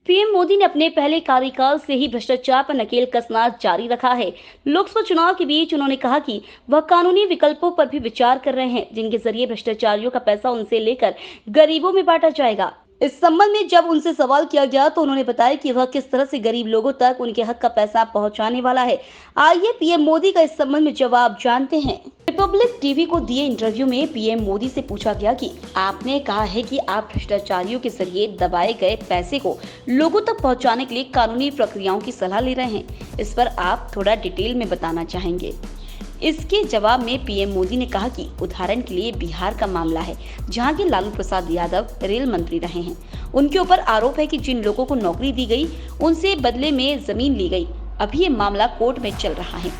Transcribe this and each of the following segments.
PM Modi ने अपने पहले कार्यकाल से ही भ्रष्टाचार पर नकेल कसना जारी रखा है। लोकसभा चुनाव के बीच उन्होंने कहा कि वह कानूनी विकल्पों पर भी विचार कर रहे हैं, जिनके जरिए भ्रष्टाचारियों का पैसा उनसे लेकर गरीबों में बांटा जाएगा। इस संबंध में जब उनसे सवाल किया गया तो उन्होंने बताया कि वह किस तरह से गरीब लोगों तक उनके हक का पैसा पहुंचाने वाला है। आइए पीएम मोदी का इस संबंध में जवाब जानते हैं। रिपब्लिक टीवी को दिए इंटरव्यू में पीएम मोदी से पूछा गया कि आपने कहा है कि आप भ्रष्टाचारियों के जरिए दबाए गए पैसे को लोगों तक पहुंचाने के लिए कानूनी प्रक्रियाओं की सलाह ले रहे हैं। इस पर आप थोड़ा डिटेल में बताना चाहेंगे। इसके जवाब में पीएम मोदी ने कहा कि उदाहरण के लिए बिहार का मामला है, जहां के लालू प्रसाद यादव रेल मंत्री रहे हैं। उनके ऊपर आरोप है कि जिन लोगों को नौकरी दी गई उनसे बदले में जमीन ली गई। अभी ये मामला कोर्ट में चल रहा है।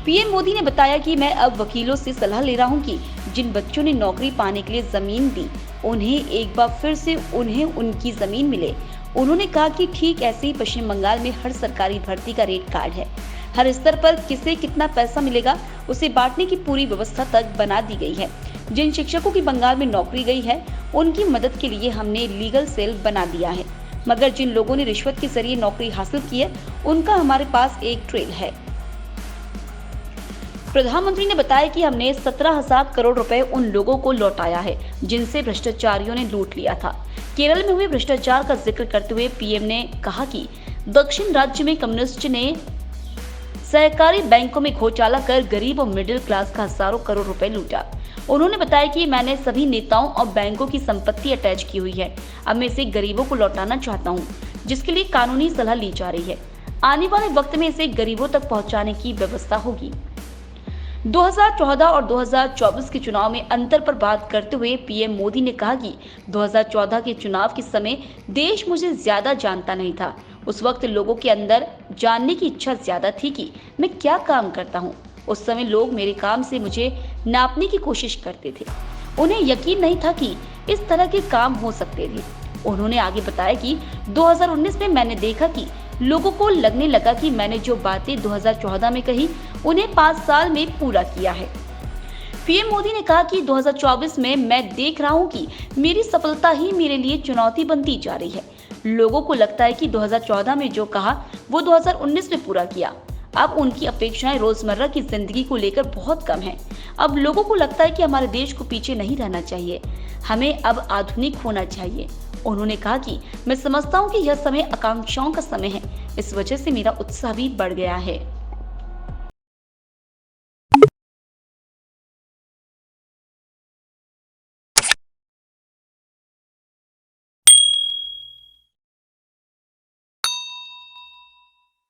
पीएम मोदी ने बताया कि मैं अब वकीलों से सलाह ले रहा हूं कि जिन बच्चों ने नौकरी पाने के लिए जमीन दी, उन्हें एक बार फिर से उन्हें उनकी जमीन मिले। उन्होंने कहा कि ठीक ऐसे ही पश्चिम बंगाल में हर सरकारी भर्ती का रेट कार्ड है। हर स्तर पर किसे कितना पैसा मिलेगा उसे बांटने की पूरी व्यवस्था तक बना दी गई है। जिन शिक्षकों की बंगाल में नौकरी गई है, उनकी मदद के लिए हमने लीगल सेल बना दिया है। मगर जिन लोगों ने रिश्वत के जरिए नौकरी हासिल की है, उनका हमारे पास एक ट्रेल है। प्रधानमंत्री ने बताया कि हमने 17,000 करोड़ रुपए उन लोगों को लौटाया है जिनसे भ्रष्टाचारियों ने लूट लिया था। केरल में हुए भ्रष्टाचार का जिक्र करते हुए पीएम ने कहा कि दक्षिण राज्य में कम्युनिस्ट ने सहकारी बैंकों में घोटाला कर गरीब और मिडिल क्लास का हजारों करोड़ रुपए लूटा। उन्होंने बताया कि मैंने सभी नेताओं और बैंकों की संपत्ति अटैच की हुई है। अब मैं इसे गरीबों को लौटाना चाहता हूँ, जिसके लिए कानूनी सलाह ली जा रही है। आने वाले वक्त में इसे गरीबों तक पहुँचाने की व्यवस्था होगी। 2014 और 2024 के चुनाव में अंतर पर बात करते हुए पीएम मोदी ने कहा कि 2014 के चुनाव के समय देश मुझे ज्यादा जानता नहीं था। उस वक्त लोगों के अंदर जानने की इच्छा ज्यादा थी कि मैं क्या काम करता हूँ। उस समय लोग मेरे काम से मुझे नापने की कोशिश करते थे। उन्हें यकीन नहीं था कि इस तरह के काम हो सकते थे। उन्होंने आगे बताया कि 2019 में मैंने देखा कि लोगों को लगने लगा कि मैंने जो बातें 2014 में कही, उन्हें 5 साल में पूरा किया है। पीएम मोदी ने कहा कि 2024 में मैं देख रहा हूं कि मेरी सफलता ही मेरे लिए चुनौती बनती जा रही है। लोगों को लगता है कि 2014 में जो कहा वो 2019 में पूरा किया। अब उनकी अपेक्षाएं रोजमर्रा की जिंदगी को लेकर बहुत कम है। अब लोगों को लगता है कि हमारे देश को पीछे नहीं रहना चाहिए, हमें अब आधुनिक होना चाहिए। उन्होंने कहा कि मैं समझता हूं कि यह समय आकांक्षाओं का समय है, इस वजह से मेरा उत्साह भी बढ़ गया है।